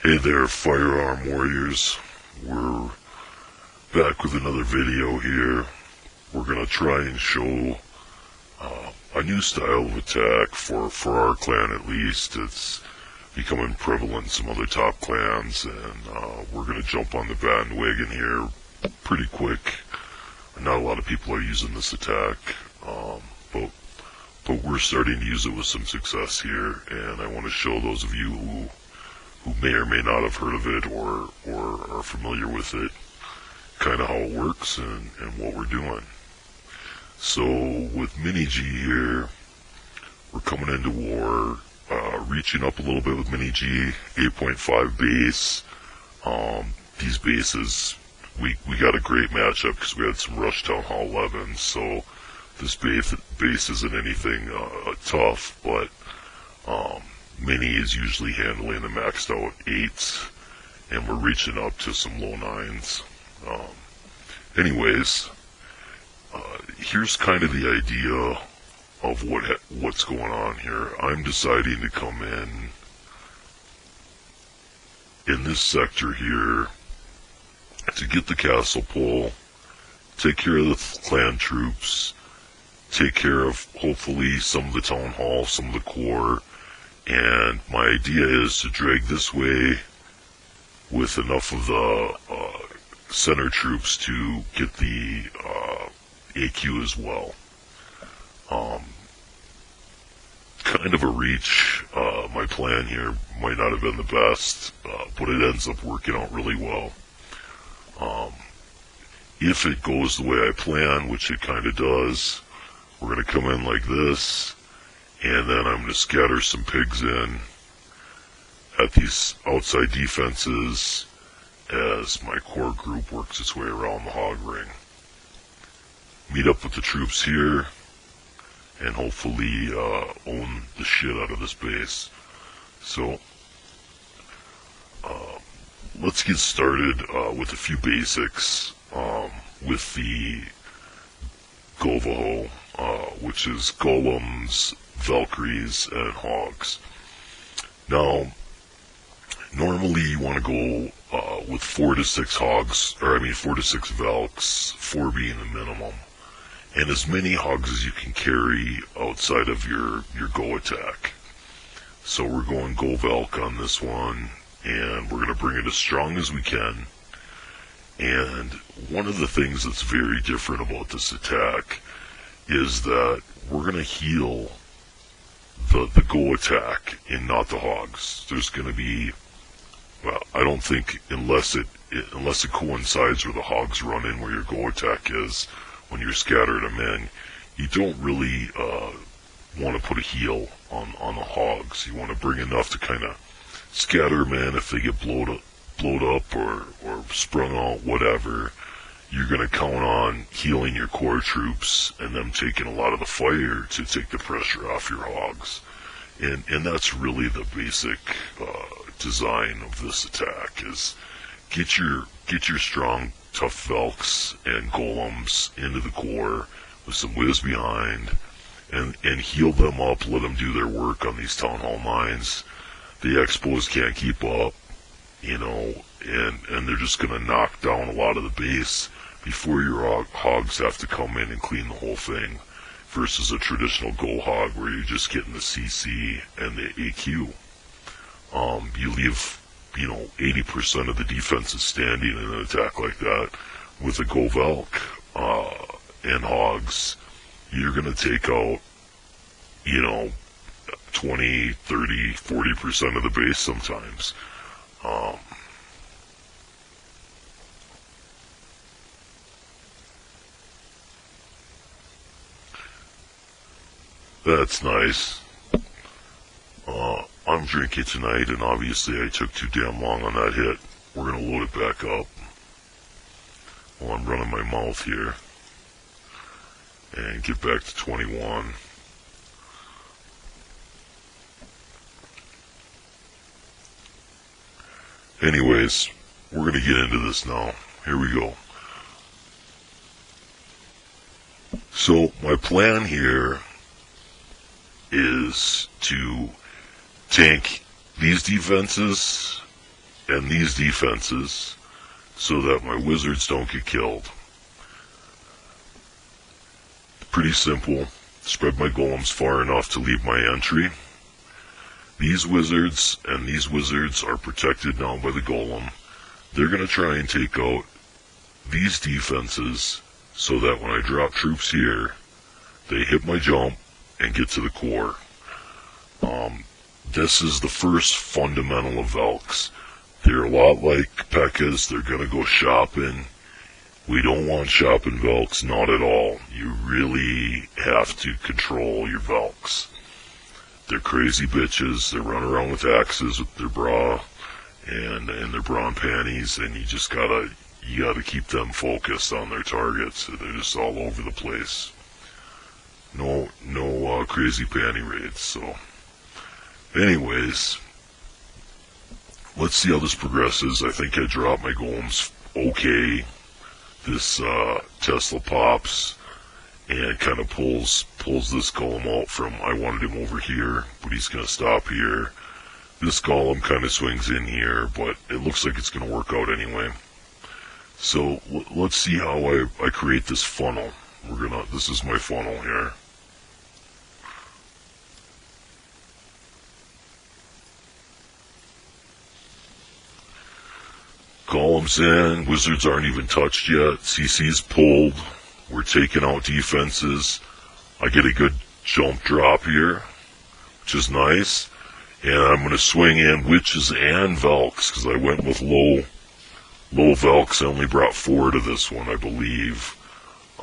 Hey there, firearm warriors. We're back with another video here. We're gonna try and show a new style of attack for our clan at least. It's becoming prevalent in some other top clans, and we're gonna jump on the bandwagon here pretty quick. Not a lot of people are using this attack, but we're starting to use it with some success here, and I want to show those of you who may or may not have heard of it or are familiar with it, kind of how it works and what we're doing. So with Mini G here, we're coming into war, reaching up a little bit with Mini G, 8.5 base. These bases, we got a great matchup because we had some Rush Town Hall 11, so this base isn't anything tough, but Mini is usually handling the maxed out 8s, and we're reaching up to some low 9s. Anyways, here's kind of the idea of what's going on here. I'm deciding to come in this sector here to get the castle pull, take care of the clan troops, take care of hopefully some of the town hall, some of the core, and my idea is to drag this way with enough of the center troops to get the AQ as well. Kind of a reach. My plan here might not have been the best, but it ends up working out really well. If it goes the way I plan, which it kind of does, we're going to come in like this, and then I'm going to scatter some pigs in at these outside defenses as my core group works its way around the hog ring. Meet up with the troops here, and hopefully own the shit out of this base. So, let's get started with a few basics with the Govaho, which is golems, Valkyries, and hogs. Now, normally you want to go with 4 to 6 hogs, 4 to 6 Valks, 4 being the minimum, and as many hogs as you can carry outside of your go attack. So we're going go Valk on this one, and we're going to bring it as strong as we can. And one of the things that's very different about this attack is that we're going to heal the go attack and not the hogs. There's going to be, well, I don't think unless it coincides where the hogs run in where your go attack is, when you're scattering them in, you don't really want to put a heal on the hogs. You want to bring enough to kind of scatter them in. If they get blowed up or sprung out, whatever, you're going to count on healing your core troops and them taking a lot of the fire to take the pressure off your hogs. And that's really the basic design of this attack, is get your strong, tough Valks and golems into the core with some whiz behind, and heal them up, let them do their work on these Town Hall 9s. The Expos can't keep up, and they're just going to knock down a lot of the base before your hogs have to come in and clean the whole thing, versus a traditional go hog where you're just getting the CC and the AQ. You leave 80% of the defenses standing in an attack like that. With a go Valk and hogs, you're going to take out 20, 30, 40% of the base sometimes. That's nice. I'm drinking tonight, and obviously I took too damn long on that hit. We're going to load it back up while I'm running my mouth here and get back to 21. Anyways, we're going to get into this now. Here we go. So my plan here is to tank these defenses and these defenses so that my wizards don't get killed. Pretty simple. Spread my golems far enough to leave my entry. These wizards and these wizards are protected now by the golem. They're going to try and take out these defenses so that when I drop troops here, they hit my jump and get to the core. This is the first fundamental of Valks. They're a lot like P.E.K.K.A.s. They're going to go shopping. We don't want shopping Valks, not at all. You really have to control your Valks. They're crazy bitches. They run around with axes with their bra and their bra and panties, and you gotta keep them focused on their targets. They're just all over the place. No crazy panty raids. So, anyways, let's see how this progresses. I think I dropped my golems okay. This Tesla pops and kind of pulls this golem out from, I wanted him over here, but he's going to stop here. This golem kind of swings in here, but it looks like it's going to work out anyway. So let's see how I create this funnel. This is my funnel here. Golems in, wizards aren't even touched yet, CC's pulled, we're taking out defenses. I get a good jump drop here, which is nice, and I'm going to swing in witches and Valks, because I went with low Valks. I only brought 4 to this one, I believe,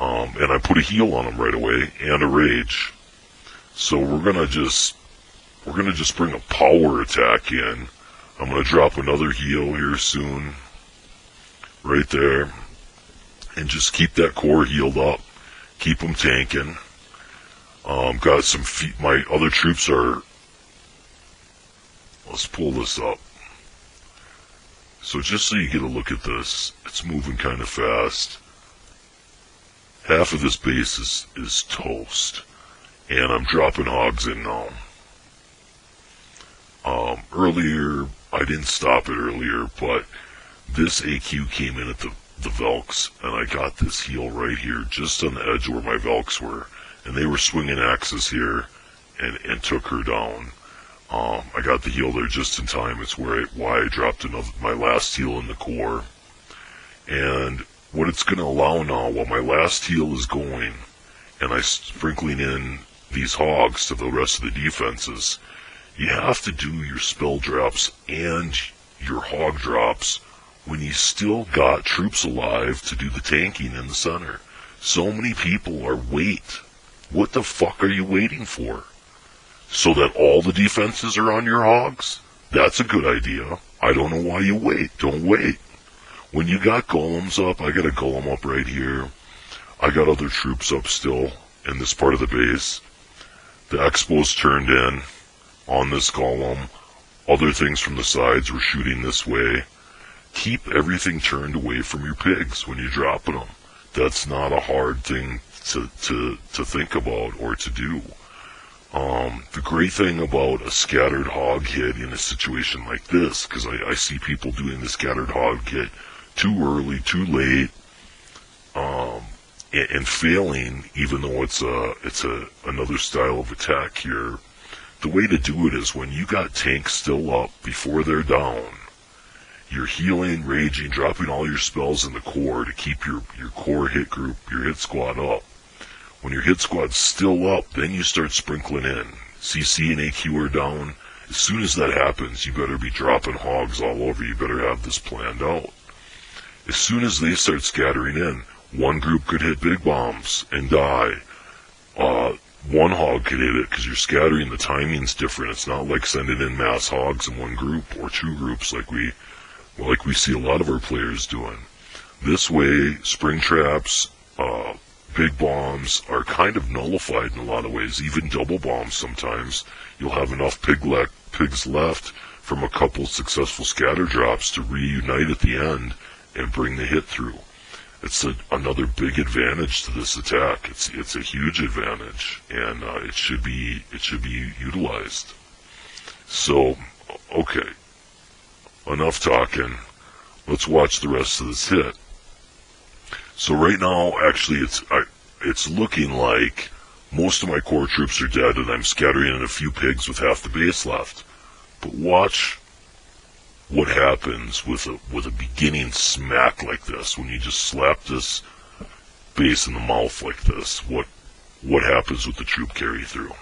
and I put a heal on them right away, and a rage. So we're going to just bring a power attack in. I'm going to drop another heal here soon. Right there, and just keep that core healed up, keep them tanking. Got some my other troops are, let's pull this up. So just so you get a look at this, it's moving kind of fast. Half of this base is toast, and I'm dropping hogs in now. Earlier, I didn't stop it earlier, but this AQ came in at the Valks, and I got this heal right here, just on the edge where my Valks were, and they were swinging axes here, and took her down. I got the heal there just in time. It's why I dropped my last heal in the core. And what it's going to allow now, while my last heal is going, and I'm sprinkling in these hogs to the rest of the defenses, you have to do your spell drops and your hog drops when you still got troops alive to do the tanking in the center. So many people are wait. What the fuck are you waiting for? So that all the defenses are on your hogs? That's a good idea. I don't know why you wait. Don't wait. When you got golems up, I got a golem up right here. I got other troops up still in this part of the base. The Expo's turned in on this golem. Other things from the sides were shooting this way. Keep everything turned away from your pigs when you're dropping them. That's not a hard thing to think about or to do. The great thing about a scattered hog hit in a situation like this, because I see people doing the scattered hog hit too early, too late, and failing, even though it's another style of attack here. The way to do it is when you got tanks still up before they're down, you're healing, raging, dropping all your spells in the core to keep your core hit group, your hit squad up. When your hit squad's still up, then you start sprinkling in. CC and AQ are down. As soon as that happens, you better be dropping hogs all over. You better have this planned out. As soon as they start scattering in, one group could hit big bombs and die. One hog could hit it because you're scattering. The timing's different. It's not like sending in mass hogs in one group or two groups like we see a lot of our players doing. This way, spring traps, big bombs are kind of nullified in a lot of ways. Even double bombs sometimes. You'll have enough pigs left from a couple successful scatter drops to reunite at the end and bring the hit through. It's another big advantage to this attack. It's a huge advantage, and it should be utilized. So, okay, enough talking. Let's watch the rest of this hit. So right now, actually, it's looking like most of my core troops are dead, and I'm scattering in a few pigs with half the base left. But watch what happens with a beginning smack like this, when you just slap this base in the mouth like this. What happens with the troop carry through?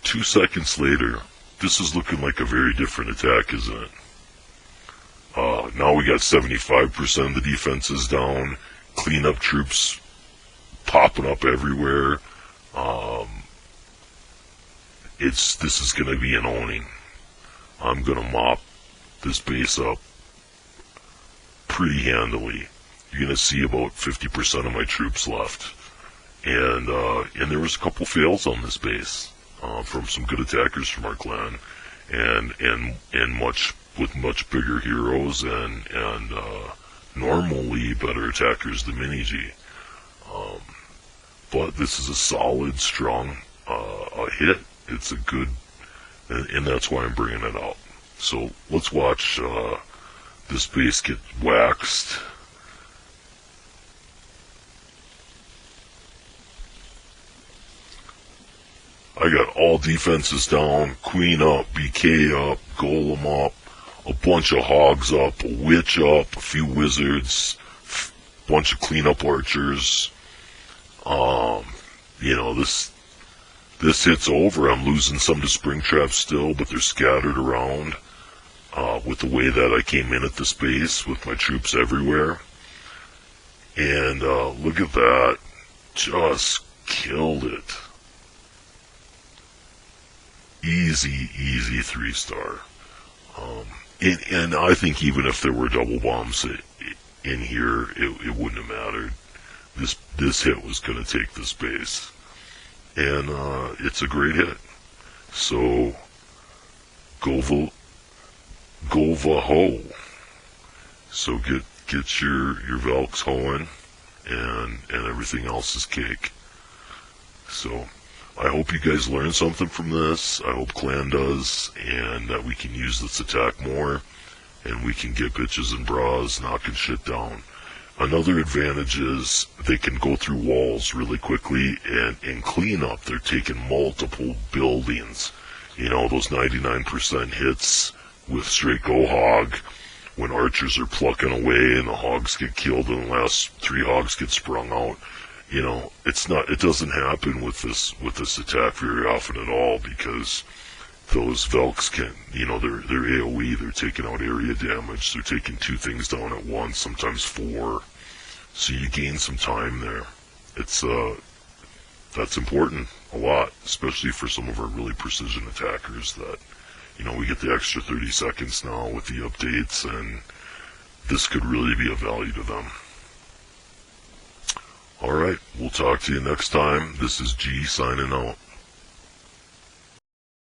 Two seconds later, this is looking like a very different attack, isn't it? Now we got 75% of the defenses down, cleanup troops popping up everywhere. This is going to be an owning. I'm going to mop this base up pretty handily. You're going to see about 50% of my troops left. And there was a couple fails on this base from some good attackers from our clan, and much bigger heroes and normally better attackers than Mini G. But this is a solid, strong hit. It's a good, and that's why I'm bringing it out. So let's watch this base get waxed. I got all defenses down, Queen up, BK up, Golem up, a bunch of Hogs up, a Witch up, a few Wizards, bunch of cleanup archers. This hit's over. I'm losing some to Springtrap still, but they're scattered around with the way that I came in at this base with my troops everywhere. And look at that. Just killed it. Easy 3-star. And I think even if there were double bombs in here, it wouldn't have mattered. This hit was going to take this base. And it's a great hit. So, Gova ho. So get your Valks hoeing, and everything else is cake. So, I hope you guys learned something from this. I hope Clan does, and that we can use this attack more, and we can get bitches and bras knocking shit down. Another advantage is they can go through walls really quickly and clean up. They're taking multiple buildings. You know, those 99% hits with straight go hog, when archers are plucking away and the hogs get killed and the last 3 hogs get sprung out. You know, it doesn't happen with this attack very often at all, because those Valks can, they're AoE, they're taking out area damage, they're taking 2 things down at once, sometimes 4, so you gain some time there. That's important a lot, especially for some of our really precision attackers that, we get the extra 30 seconds now with the updates, and this could really be of value to them. Alright, we'll talk to you next time. This is G signing out.